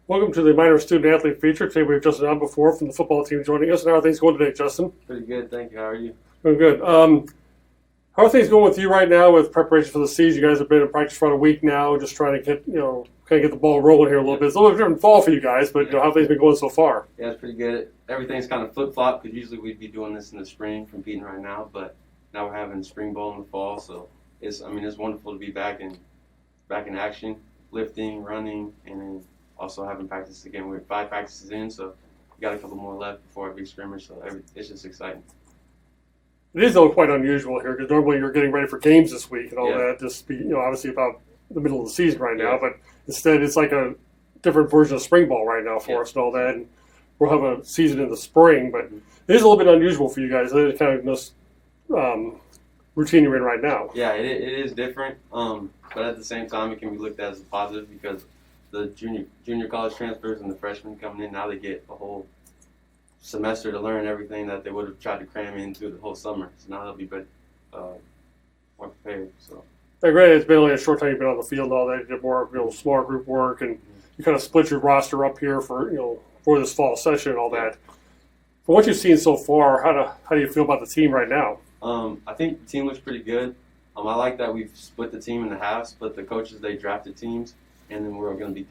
Welcome to the Minor Student Athlete Feature. Today we have Justin Onwugbufor from the football team joining us. And how are things going today, Justin? Pretty good, thank you. How are you? Doing good. How are things going with you right now with preparation for the season? You guys have been in practice for about a week now, just trying to get, kind of get the ball rolling here a little bit. It's a little different fall for you guys, but how have things been going so far? Yeah, it's pretty good. Everything's kind of flip-flop because usually we'd be doing this in the spring, competing right now, but now we're having spring ball in the fall, so it's wonderful to be back in action, lifting, running, and then also having practice again. We're 5 practices in, so we got a couple more left before our big scrimmage, so it's just exciting. It is though quite unusual here because normally you're getting ready for games this week and all that. Just be obviously about the middle of the season right now, but instead it's like a different version of spring ball right now for us and all that. And we'll have a season in the spring, but it is a little bit unusual for you guys. It's kind of this routine you're in right now. Yeah, it is different, but at the same time it can be looked at as a positive because the junior college transfers and the freshmen coming in, now they get a whole semester to learn everything that they would have tried to cram into the whole summer. So now they'll be more prepared. So. And granted, it's been only a short time you've been on the field and all that. You did more small group work, and you kind of split your roster up here for for this fall session and all that. From what you've seen so far, how do you feel about the team right now? I think the team looks pretty good. I like that we've split the team into halves, but the coaches, they drafted teams, and then we're going to be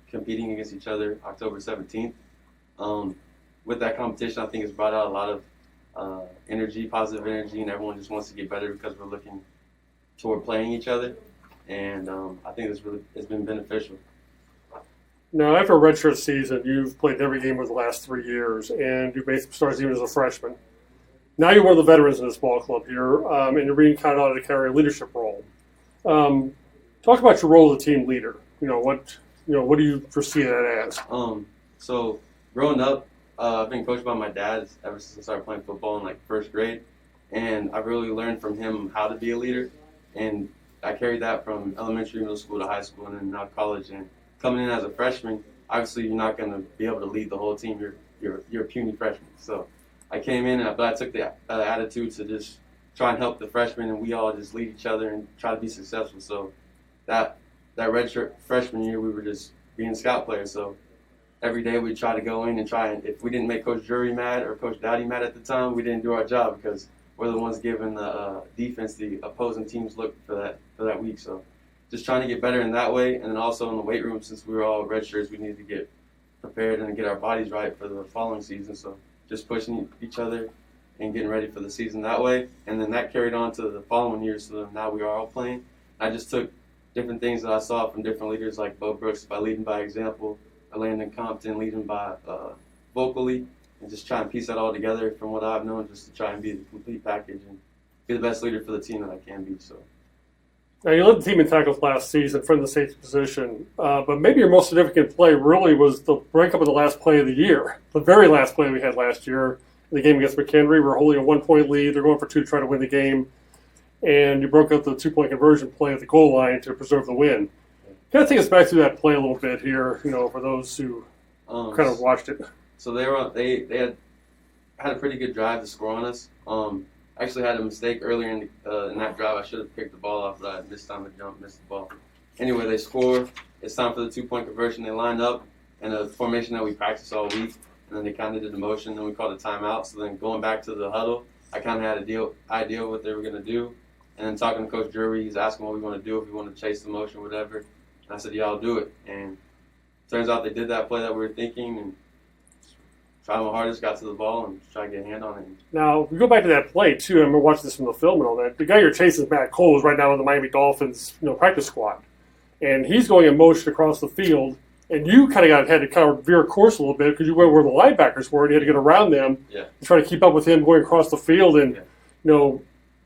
competing against each other October 17th. With that competition, I think it's brought out a lot of positive energy, and everyone just wants to get better because we're looking toward playing each other, and I think it's been beneficial. Now, after a redshirt season, you've played every game over the last 3 years, and you made some starts even as a freshman. Now you're one of the veterans in this ball club here, and you're being counted on to carry a leadership role. Talk about your role as a team leader. What do you foresee that as? So growing up, I've been coached by my dad ever since I started playing football in first grade, and I've really learned from him how to be a leader, and I carried that from elementary, middle school to high school, and then now college. And coming in as a freshman, obviously you're not going to be able to lead the whole team. You're a puny freshman, so I came in, but I took the attitude to just try and help the freshmen, and we all just lead each other and try to be successful. So that redshirt freshman year, we were just being scout players. So every day we try to go in and if we didn't make Coach Jury mad or Coach Dowdy mad at the time, we didn't do our job because we're the ones giving the defense the opposing team's look for that week. So just trying to get better in that way, and then also in the weight room, since we were all redshirts, we needed to get prepared and get our bodies right for the following season. So just pushing each other and getting ready for the season that way, and then that carried on to the following year. So now we are all playing. I just took different things that I saw from different leaders like Bo Brooks by leading by example, Landon Compton leading by vocally, and just try and piece that all together from what I've known, just to try and be the complete package and be the best leader for the team that I can be. So. Now, you led the team in tackles last season from the safety position, but maybe your most significant play really was the breakup of the last play of the year, the very last play we had last year in the game against McHenry. We're holding a 1-point lead. They're going for 2 to try to win the game, and you broke up the 2-point conversion play at the goal line to preserve the win. Kind of take us back through that play a little bit here, for those who kind of watched it. So they had a pretty good drive to score on us. I actually had a mistake earlier in that drive. I should have picked the ball off, but I missed time to jump, missed the ball. Anyway, they score. It's time for the 2-point conversion. They line up in a formation that we practiced all week, and then they kind of did the motion, and we called a timeout. So then going back to the huddle, I kind of had an idea what they were going to do. And then talking to Coach Jury, he's asking what we want to do, if we want to chase the motion, whatever. And I said, yeah, I'll do it. And turns out they did that play that we were thinking, and tried my hardest, got to the ball, and tried to get a hand on it. Now, if we go back to that play, too, I remember watching this from the film and all that. The guy you're chasing is Matt Cole, who's right now in the Miami Dolphins practice squad. And he's going in motion across the field, and you had to kind of veer course a little bit because you went where the linebackers were, and you had to get around them and try to keep up with him going across the field. And,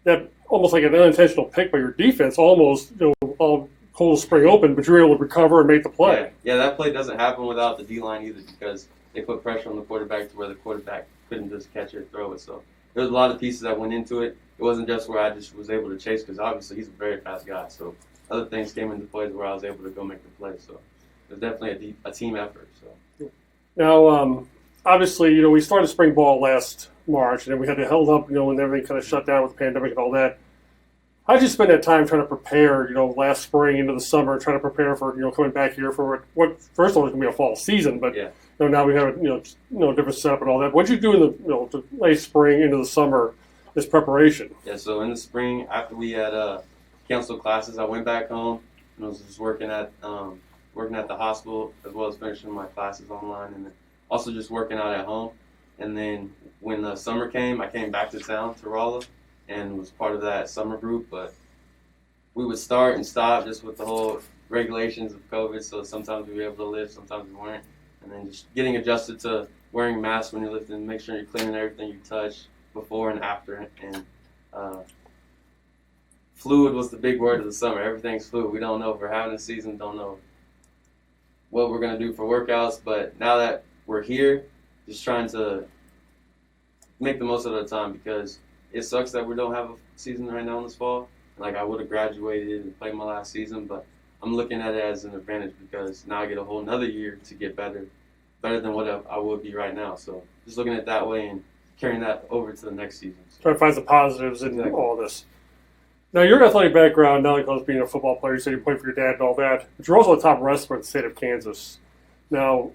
that almost like an unintentional pick by your defense, almost, all Cole spring open, but you were able to recover and make the play. Yeah, that play doesn't happen without the D-line either because they put pressure on the quarterback to where the quarterback couldn't just catch it or throw it. So there was a lot of pieces that went into it. It wasn't just where I just was able to chase because obviously he's a very fast guy. So other things came into play where I was able to go make the play. So it was definitely a team effort. So now, obviously, we started spring ball last March, and then we had to hold up, when everything kind of shut down with the pandemic and all that. How'd you spend that time trying to prepare, last spring into the summer, trying to prepare for, coming back here for what first of all, it's going to be a fall season, but, Yeah. Now we have, different setup and all that. What'd you do in the late spring into the summer, this preparation? Yeah, so in the spring, after we had canceled classes, I went back home and was just working at the hospital as well as finishing my classes online, and then also just working out at home. And then when the summer came, I came back to town to Rolla and was part of that summer group. But we would start and stop just with the whole regulations of COVID. So sometimes we were able to lift, sometimes we weren't. And then just getting adjusted to wearing masks when you're lifting, make sure you're cleaning everything you touch before and after. And fluid was the big word of the summer. Everything's fluid. We don't know if we're having a season, don't know what we're going to do for workouts. But now that we're here, just trying to make the most of the time, because it sucks that we don't have a season right now in this fall. Like, I would have graduated and played my last season, but I'm looking at it as an advantage because now I get a whole another year to get better than what I would be right now. So just looking at it that way and carrying that over to the next season. So, Try to find the positives in all this. Now, your athletic background, not only being a football player, you said you played for your dad and all that, but you're also a top wrestler in the state of Kansas. Now,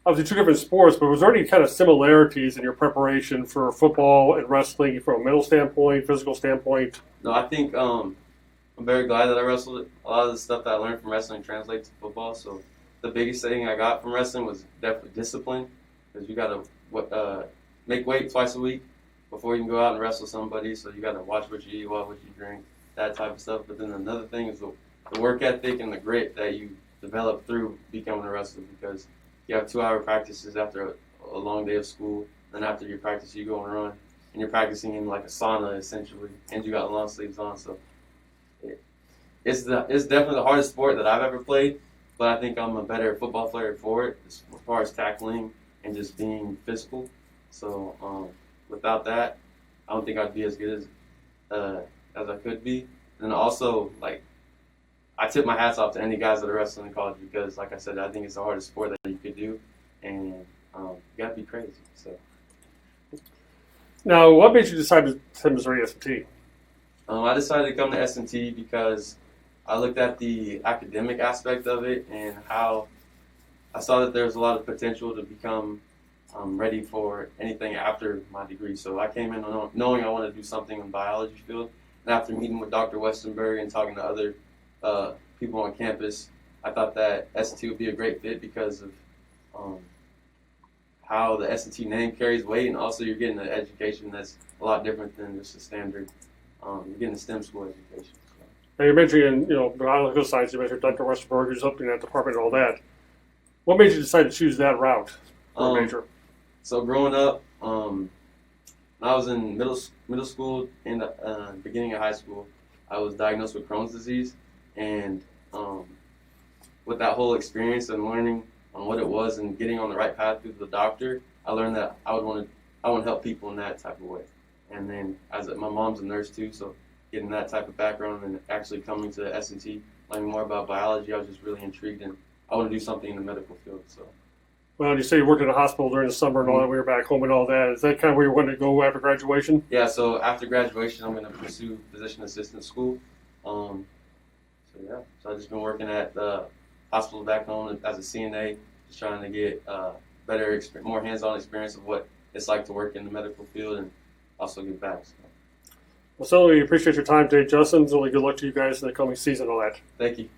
obviously two different sports, but was there any kind of similarities in your preparation for football and wrestling from a mental standpoint, physical standpoint? No, I think I'm very glad that I wrestled. A lot of the stuff that I learned from wrestling translates to football. So the biggest thing I got from wrestling was definitely discipline, because you got to make weight twice a week before you can go out and wrestle somebody. So you got to watch what you eat, watch what you drink, that type of stuff. But then another thing is the work ethic and the grit that you develop through becoming a wrestler, because you have 2-hour practices after a long day of school. Then after your practice, you go and run, and you're practicing in like a sauna essentially, and you got long sleeves on. So it's definitely the hardest sport that I've ever played, but I think I'm a better football player for it as far as tackling and just being physical. So without that, I don't think I'd be as good as I could be. And also, like, I tip my hats off to any guys that are wrestling in college, because, like I said, I think it's the hardest sport that you could do, and you gotta be crazy. So. Now, what made you decide to attend Missouri S&T? I decided to come to S&T because I looked at the academic aspect of it and how I saw that there was a lot of potential to become ready for anything after my degree. So I came in knowing I wanted to do something in the biology field. And after meeting with Dr. Westenberg and talking to other people on campus, I thought that S&T would be a great fit because of how the S&T name carries weight, and also you're getting an education that's a lot different than just a standard. You're getting a STEM school education. So. Now, you're mentioning, biological science, you mentioned Dr. Westenberg, who's up in that department and all that. What made you decide to choose that route for a major? So growing up, when I was in middle school and the beginning of high school, I was diagnosed with Crohn's disease, and with that whole experience and learning on what it was and getting on the right path through the doctor, I learned that I want to help people in that type of way. And then my mom's a nurse too, so getting that type of background and actually coming to S&T, learning more about biology, I was just really intrigued, and I want to do something in the medical field. So. Well, you say you worked in a hospital during the summer and all that, we were back home and all that. Is that kind of where you wanted to go after graduation? Yeah, so after graduation, I'm going to pursue physician assistant school. So I've just been working at the hospital back home as a CNA, just trying to get better, more hands-on experience of what it's like to work in the medical field and also give back. So. Well, certainly appreciate your time today, Justin. Really good luck to you guys in the coming season and all that. Thank you.